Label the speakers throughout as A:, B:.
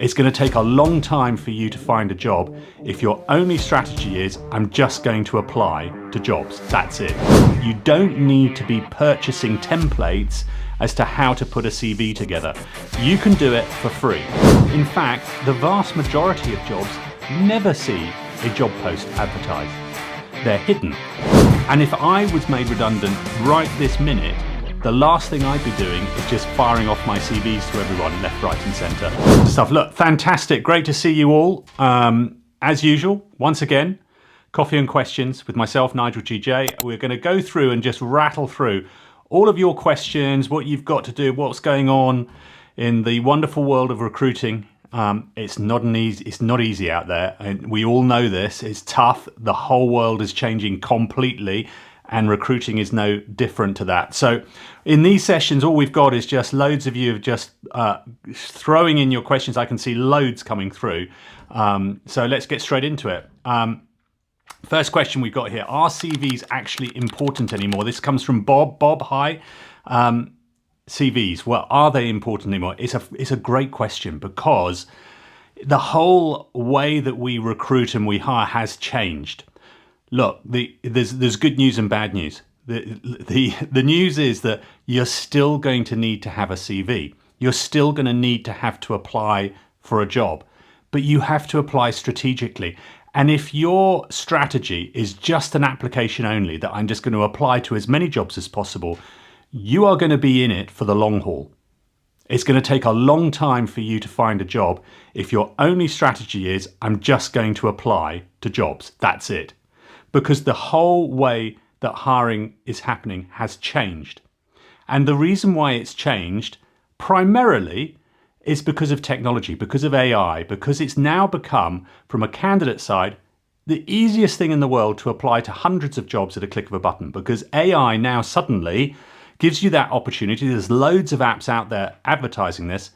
A: It's going to take a long time for you to find a job if your only strategy is, I'm just going to apply to jobs. That's it. You don't need to be purchasing templates as to how to put a CV together. You can do it for free. In fact, the vast majority of jobs never see a job post advertised. They're hidden. And if I was made redundant right this minute, the last thing I'd be doing is just firing off my CVs to everyone left, right and centre. Stuff. Look, fantastic. Great to see you all. As usual, once again, Coffee and Questions with myself, Nigel GJ. We're going to go through and just rattle through all of your questions, what you've got to do, what's going on in the wonderful world of recruiting. It's not easy out there, and we all know this. It's tough. The whole world is changing completely, and recruiting is no different to that. So in these sessions, all we've got is just loads of you just throwing in your questions. I can see loads coming through. So let's get straight into it. First question we've got here: are CVs actually important anymore? This comes from Bob. Bob, hi. CVs, well, are they important anymore? It's a great question, because the whole way that we recruit and we hire has changed. Look, there's good news and bad news. The news is that you're still going to need to have a CV. You're still going to need to have to apply for a job, but you have to apply strategically. And if your strategy is just an application only, that I'm just going to apply to as many jobs as possible, you are going to be in it for the long haul. It's going to take a long time for you to find a job if your only strategy is, I'm just going to apply to jobs. That's it. Because the whole way that hiring is happening has changed. And the reason why it's changed primarily is because of technology, because of AI, because it's now become, from a candidate side, the easiest thing in the world to apply to hundreds of jobs at a click of a button, because AI now suddenly gives you that opportunity. There's loads of apps out there advertising this,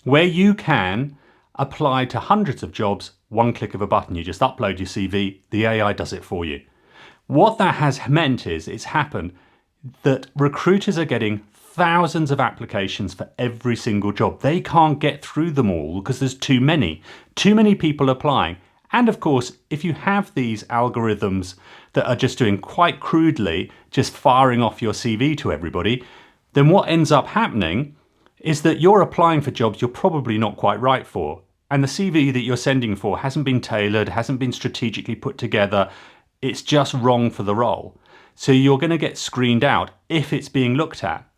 A: where you can apply to hundreds of jobs, one click of a button. You just upload your CV, the AI does it for you. What that has meant is, it's happened that recruiters are getting thousands of applications for every single job. They can't get through them all because there's too many people applying. And of course, if you have these algorithms that are just doing quite crudely, just firing off your CV to everybody, then what ends up happening is that you're applying for jobs you're probably not quite right for. And the CV that you're sending for hasn't been tailored, hasn't been strategically put together. It's just wrong for the role. So you're going to get screened out if it's being looked at.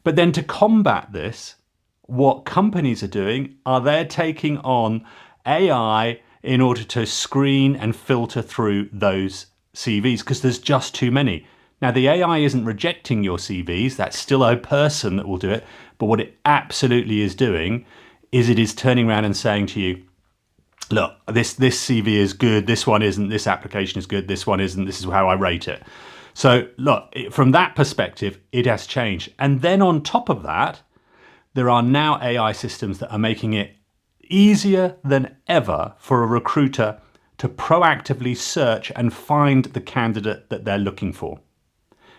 A: But then to combat this, what companies are doing are they're taking on AI in order to screen and filter through those CVs, because there's just too many. Now, the AI isn't rejecting your CVs. That's still a person that will do it. But what it absolutely is doing is it is turning around and saying to you, look, this CV is good, this one isn't, this application is good, this one isn't, this is how I rate it. So look, from that perspective, it has changed. And then on top of that, there are now AI systems that are making it easier than ever for a recruiter to proactively search and find the candidate that they're looking for.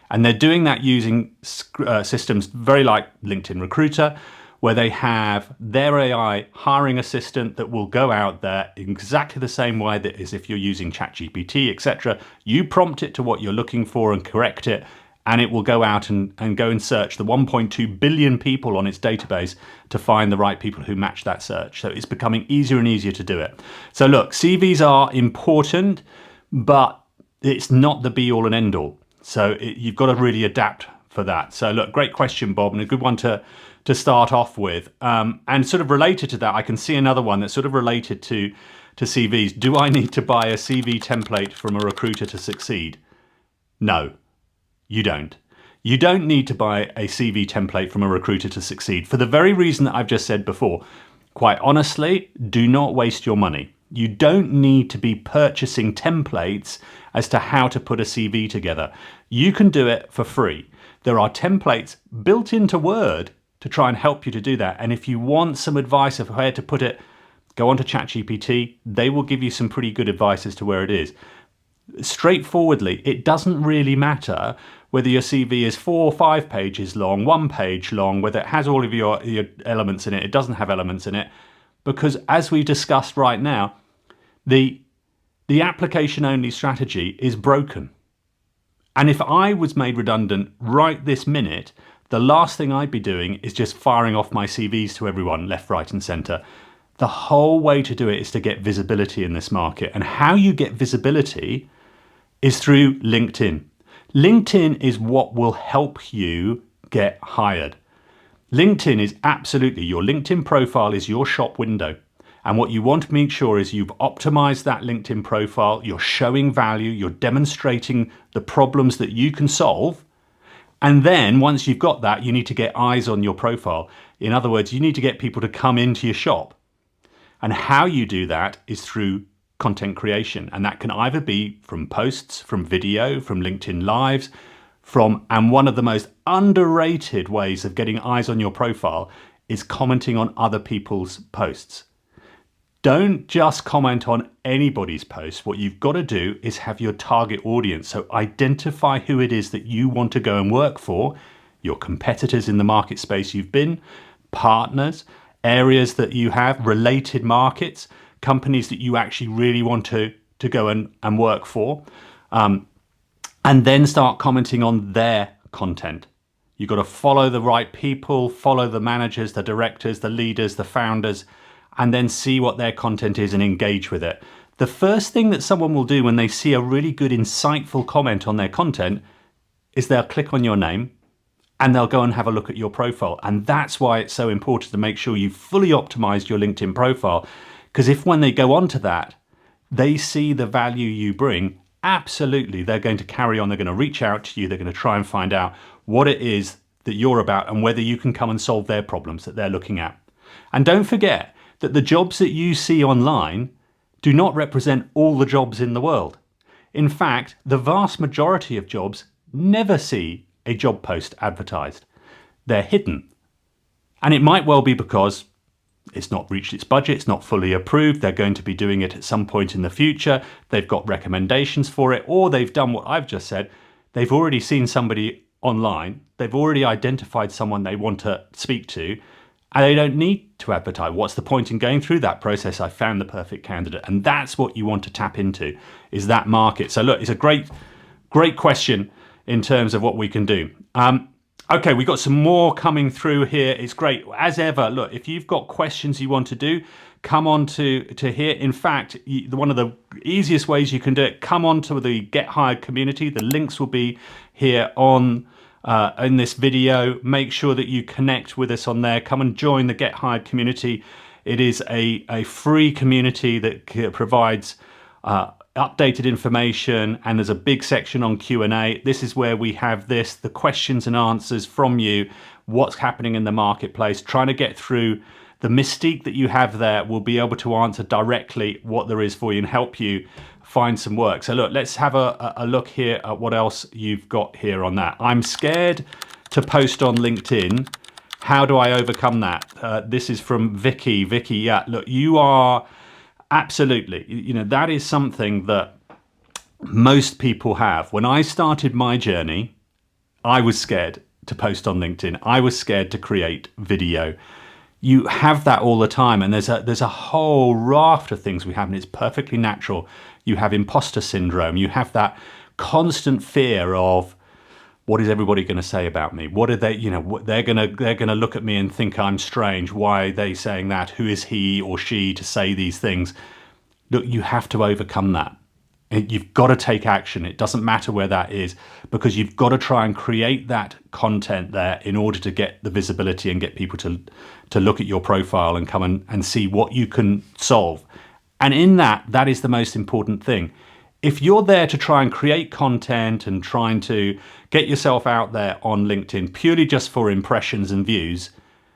A: And they're doing that using systems very like LinkedIn Recruiter, where they have their AI hiring assistant that will go out there in exactly the same way that as if you're using ChatGPT, etc. You prompt it to what you're looking for and correct it, and it will go out and go and search the 1.2 billion people on its database to find the right people who match that search. So it's becoming easier and easier to do it. So look, CVs are important, but it's not the be all and end all. So you've got to really adapt for that. So look, great question, Bob, and a good one to start off with. And sort of related to that, I can see another one that's sort of related to CVs. Do I need to buy a CV template from a recruiter to succeed? No. You don't. You don't need to buy a CV template from a recruiter to succeed, for the very reason that I've just said before. Quite honestly, do not waste your money. You don't need to be purchasing templates as to how to put a CV together. You can do it for free. There are templates built into Word to try and help you to do that. And if you want some advice of where to put it, go onto ChatGPT. They will give you some pretty good advice as to where it is. Straightforwardly, it doesn't really matter whether your CV is 4 or 5 pages long, 1 page long, whether it has all of your elements in it, it doesn't have elements in it. because as we discussed right now, the application only strategy is broken. And if I was made redundant right this minute, the last thing I'd be doing is just firing off my CVs to everyone left, right and center. The whole way to do it is to get visibility in this market. And how you get visibility is through LinkedIn. LinkedIn is what will help you get hired. LinkedIn is absolutely, your LinkedIn profile is your shop window. And what you want to make sure is you've optimized that LinkedIn profile, you're showing value, you're demonstrating the problems that you can solve. And then once you've got that, you need to get eyes on your profile. In other words, you need to get people to come into your shop. And how you do that is through content creation. And that can either be from posts, from video, from LinkedIn Lives, and one of the most underrated ways of getting eyes on your profile is commenting on other people's posts. Don't just comment on anybody's post. What you've got to do is have your target audience. So identify who it is that you want to go and work for, your competitors in the market space you've been, partners, areas that you have, related markets, companies that you actually really want to go and work for, and then start commenting on their content. You've got to follow the right people, follow the managers, the directors, the leaders, the founders, and then see what their content is and engage with it. The first thing that someone will do when they see a really good, insightful comment on their content is they'll click on your name and they'll go and have a look at your profile. And that's why it's so important to make sure you've fully optimized your LinkedIn profile. Because if when they go onto that, they see the value you bring, absolutely, they're going to carry on. They're going to reach out to you. They're going to try and find out what it is that you're about and whether you can come and solve their problems that they're looking at. And don't forget that the jobs that you see online do not represent all the jobs in the world. In fact, the vast majority of jobs never see a job post advertised. They're hidden. And it might well be because it's not reached its budget, it's not fully approved, they're going to be doing it at some point in the future, they've got recommendations for it, or they've done what I've just said, they've already seen somebody online, they've already identified someone they want to speak to, and they don't need to advertise. What's the point in going through that process? I found the perfect candidate. And that's what you want to tap into, is that market. So look, it's a great question in terms of what we can do. Okay, we've got some more coming through here. It's great. As ever, look, if you've got questions you want to do, come on to here. In fact, one of the easiest ways you can do it, come on to the Get Hired community. The links will be here on in this video. Make sure that you connect with us on there. Come and join the Get Hired community. It is a free community that provides updated information, and there's a big section on Q&A. This is where we have the questions and answers from you, what's happening in the marketplace, trying to get through the mystique that you have there. We'll be able to answer directly what there is for you and help you find some work. So look, let's have a look here at what else you've got here on that. I'm scared to post on LinkedIn. How do I overcome that? This is from Vicky. Vicky, yeah, look, you are absolutely, that is something that most people have. When I started my journey, I was scared to post on LinkedIn. I was scared to create video. You have that all the time, and there's a whole raft of things we have, and it's perfectly natural. You have imposter syndrome. You have that constant fear of, what is everybody going to say about me? What are they, they're going to look at me and think I'm strange. Why are they saying that? Who is he or she to say these things? Look, you have to overcome that. You've got to take action. It doesn't matter where that is, because you've got to try and create that content there in order to get the visibility and get people to look at your profile and come and see what you can solve. And in that is the most important thing. If you're there to try and create content and trying to get yourself out there on LinkedIn purely just for impressions and views,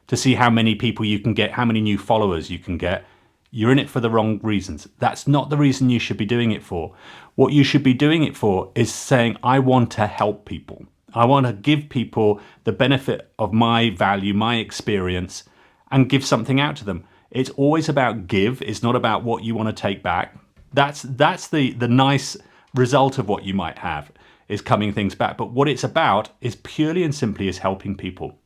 A: to see how many people you can get, how many new followers you can get, you're in it for the wrong reasons. That's not the reason you should be doing it for. What you should be doing it for is saying, I want to help people. I want to give people the benefit of my value, my experience, and give something out to them. It's always about give. It's not about what you want to take back. That's the nice result of what you might have, is coming things back. But what it's about is purely and simply is helping people.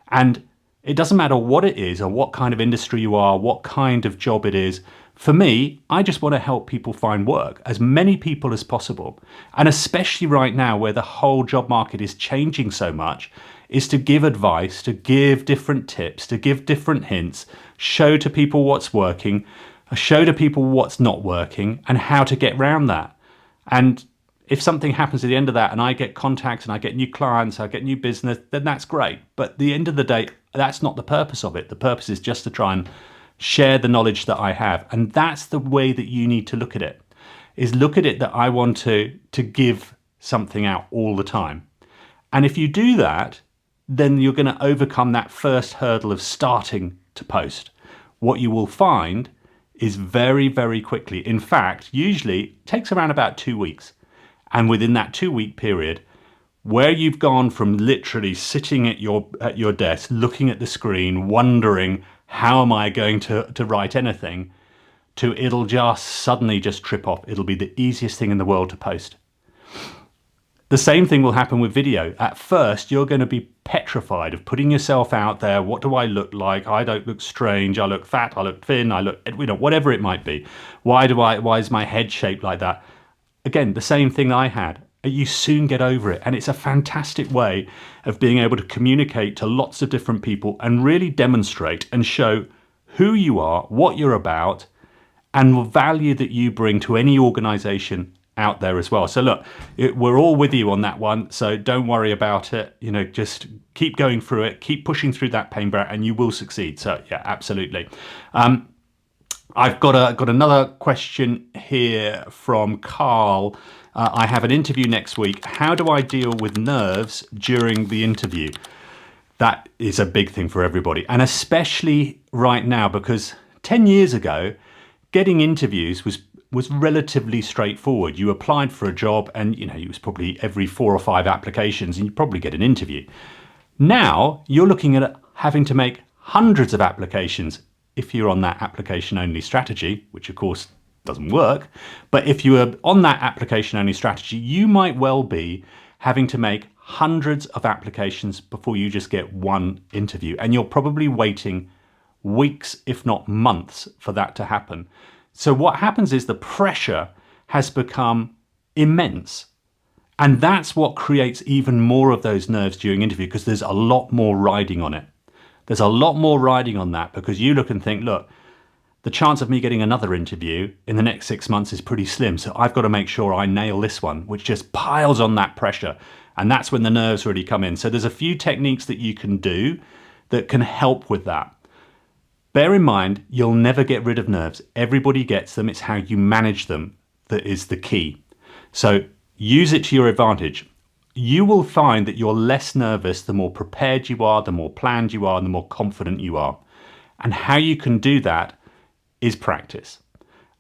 A: And It doesn't matter what it is or what kind of industry you are, what kind of job it is. For me, I just want to help people find work, as many people as possible. And especially right now where the whole job market is changing so much, is to give advice, to give different tips, to give different hints, show to people what's working, show to people what's not working and how to get around that. And if something happens at the end of that and I get contacts and I get new clients, I get new business, then that's great. But at the end of the day, that's not the purpose of it. The purpose is just to try and share the knowledge that I have. And that's the way that you need to look at it, is look at it that I want to give something out all the time. And if you do that, then you're going to overcome that first hurdle of starting to post. What you will find is very, very quickly. In fact, usually it takes around about 2 weeks. And within that 2-week period, where you've gone from literally sitting at your desk, looking at the screen, wondering, how am I going to write anything, to it'll just suddenly just trip off. It'll be the easiest thing in the world to post. The same thing will happen with video. At first, you're going to be petrified of putting yourself out there. What do I look like? I don't look strange. I look fat. I look thin. I look, whatever it might be. Why is my head shaped like that? Again, the same thing I had. You soon get over it. And it's a fantastic way of being able to communicate to lots of different people and really demonstrate and show who you are, what you're about, and the value that you bring to any organization out there as well. So look, we're all with you on that one. So don't worry about it. Just keep going through it, keep pushing through that pain barrier, and you will succeed. So yeah, absolutely. I've got another question here from Carl. I have an interview next week. How do I deal with nerves during the interview? That is a big thing for everybody, and especially right now, because 10 years ago, getting interviews was relatively straightforward. You applied for a job and it was probably every 4 or 5 applications and you'd probably get an interview. Now you're looking at having to make hundreds of applications if you're on that application only strategy, which of course doesn't work. But if you are on that application only strategy, you might well be having to make hundreds of applications before you just get one interview. And you're probably waiting weeks, if not months, for that to happen. So what happens is the pressure has become immense. And that's what creates even more of those nerves during interview, because there's a lot more riding on it. There's a lot more riding on that, because you look and think, look, the chance of me getting another interview in the next 6 months is pretty slim. So I've got to make sure I nail this one, which just piles on that pressure. And that's when the nerves really come in. So there's a few techniques that you can do that can help with that. Bear in mind, you'll never get rid of nerves. Everybody gets them. It's how you manage them that is the key. So use it to your advantage. You will find that you're less nervous the more prepared you are, the more planned you are, and the more confident you are. And how you can do that is practice.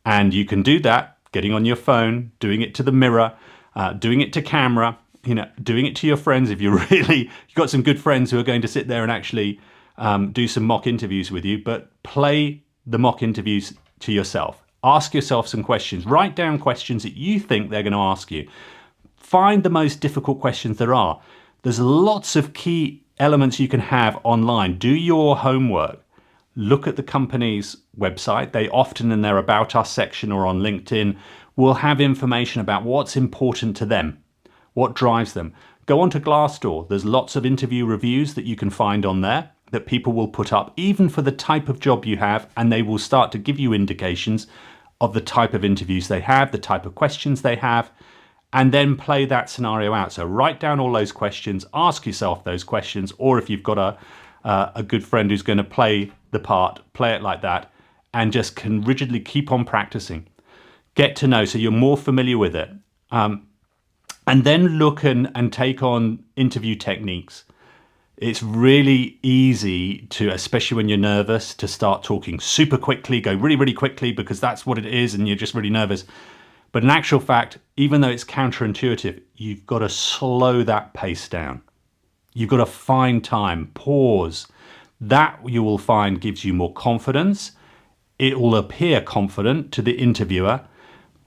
A: And you can do that getting on your phone, doing it to the mirror, doing it to camera, doing it to your friends. If you've got some good friends who are going to sit there and actually do some mock interviews with you, but play the mock interviews to yourself. Ask yourself some questions. Write down questions that you think they're going to ask you. Find the most difficult questions there are. There's lots of key elements you can have online. Do your homework. Look at the company's website. They often in their About Us section or on LinkedIn will have information about what's important to them, what drives them. Go onto Glassdoor. There's lots of interview reviews that you can find on there that people will put up, even for the type of job you have, and they will start to give you indications of the type of interviews they have, the type of questions they have, and then play that scenario out. So write down all those questions, ask yourself those questions, or if you've got a good friend who's going to play the part, play it like that, and just can rigidly keep on practicing. Get to know, so you're more familiar with it. And then look and take on interview techniques. It's really easy to, especially when you're nervous, to start talking super quickly, go really, really quickly, because that's what it is and you're just really nervous. But in actual fact, even though it's counterintuitive, you've got to slow that pace down. You've got to find time, pause. That you will find gives you more confidence. It will appear confident to the interviewer,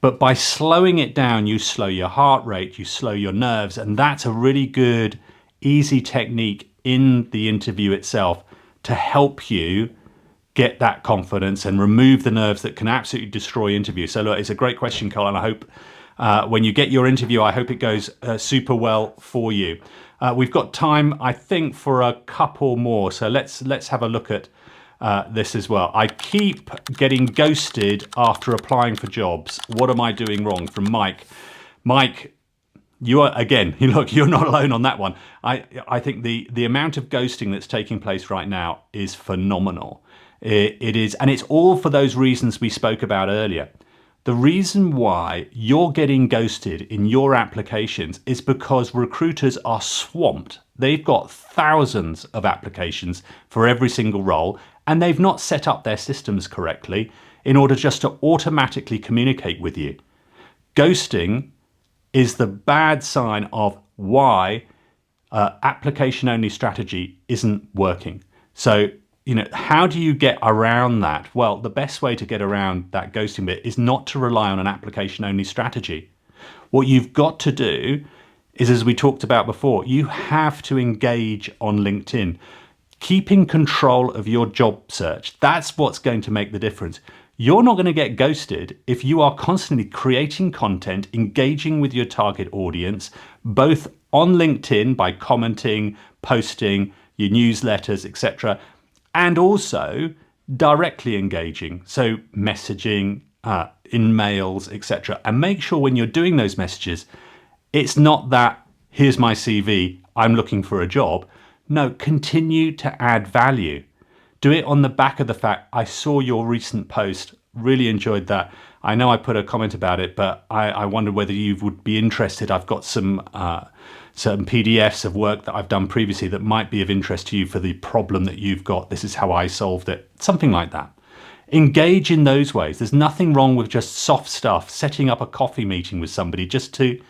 A: but by slowing it down, you slow your heart rate, you slow your nerves, and that's a really good, easy technique in the interview itself to help you get that confidence and remove the nerves that can absolutely destroy interviews. So look, it's a great question, Carl, and I hope when you get your interview, I hope it goes super well for you. We've got time, I think, for a couple more. So let's have a look at this as well. I keep getting ghosted after applying for jobs. What am I doing wrong? From Mike. Mike, you are, again, look, you're not alone on that one. I think the amount of ghosting that's taking place right now is phenomenal. It is, and it's all for those reasons we spoke about earlier. The reason why you're getting ghosted in your applications is because recruiters are swamped. They've got thousands of applications for every single role, and they've not set up their systems correctly in order just to automatically communicate with you. Ghosting is the bad sign of why application-only strategy isn't working. So, how do you get around that? Well, the best way to get around that ghosting bit is not to rely on an application-only strategy. What you've got to do is, as we talked about before, you have to engage on LinkedIn. Keeping control of your job search, that's what's going to make the difference. You're not going to get ghosted if you are constantly creating content, engaging with your target audience, both on LinkedIn by commenting, posting, your newsletters, etc., and also directly engaging, so messaging in mails, etc. And make sure when you're doing those messages, it's not that, here's my CV, I'm looking for a job. No, continue to add value. Do it on the back of the fact, I saw your recent post, really enjoyed that. I know I put a comment about it, but I wondered whether you would be interested. I've got some PDFs of work that I've done previously that might be of interest to you for the problem that you've got. This is how I solved it. Something like that. Engage in those ways. There's nothing wrong with just soft stuff, setting up a coffee meeting with somebody just to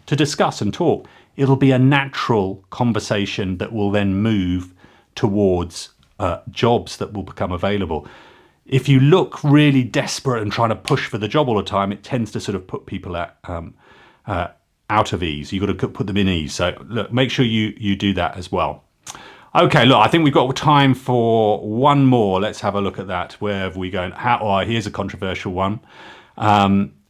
A: discuss and talk. It'll be a natural conversation that will then move towards jobs that will become available. If you look really desperate and trying to push for the job all the time, it tends to sort of put people at out of ease. You've got to put them in ease. So look, make sure you do that as well. Okay, look, I think we've got time for one more. Let's have a look at that. Where have we gone? Here's a controversial one.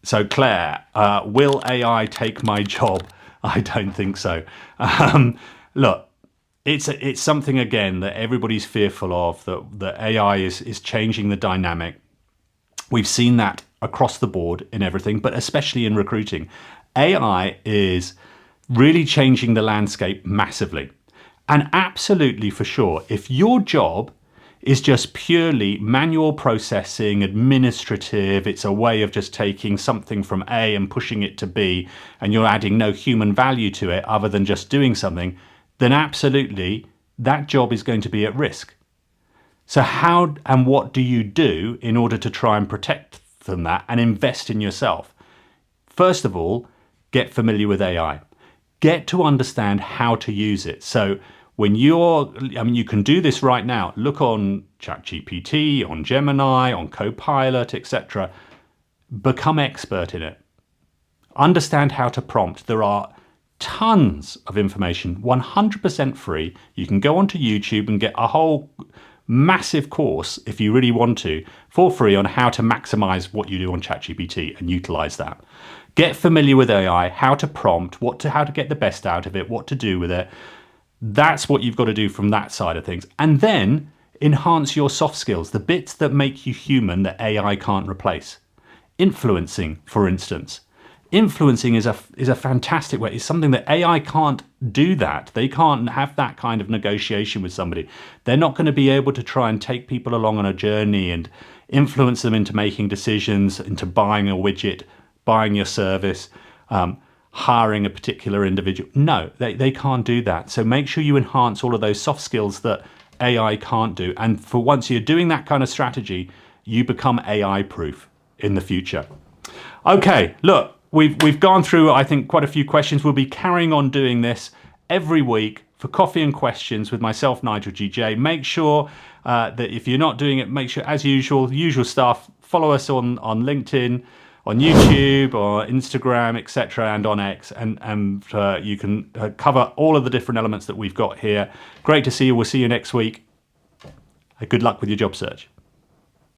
A: So Claire, will AI take my job? I don't think so. Look, it's something, again, that everybody's fearful of, that AI is changing the dynamic. We've seen that across the board in everything, but especially in recruiting. AI is really changing the landscape massively. And absolutely, for sure, if your job is just purely manual processing, administrative, it's a way of just taking something from A and pushing it to B, and you're adding no human value to it other than just doing something, then absolutely that job is going to be at risk. So how and what do you do in order to try and protect from that and invest in yourself? First of all, get familiar with AI. Get to understand how to use it. So when you can do this right now. Look on ChatGPT, on Gemini, on Copilot, etc. Become expert in it. Understand how to prompt. There are tons of information, 100% free. You can go onto YouTube and get a whole massive course, if you really want to, for free on how to maximize what you do on ChatGPT and utilize that. Get familiar with AI, how to prompt, how to get the best out of it, what to do with it. That's what you've got to do from that side of things. And then enhance your soft skills, the bits that make you human that AI can't replace. Influencing, for instance. Influencing is a fantastic way. It's something that AI can't do that. They can't have that kind of negotiation with somebody. They're not going to be able to try and take people along on a journey and influence them into making decisions, into buying a widget, buying your service, hiring a particular individual. No, they can't do that. So make sure you enhance all of those soft skills that AI can't do. And for once you're doing that kind of strategy, you become AI proof in the future. Okay, look, we've gone through, I think, quite a few questions. We'll be carrying on doing this every week for Coffee and Questions with myself, Nigel GJ. Make sure that if you're not doing it, make sure, as usual, the usual stuff, follow us on LinkedIn, on YouTube or Instagram, etc., and on X, and you can cover all of the different elements that we've got here. Great to see you. We'll see you next week. Good luck with your job search.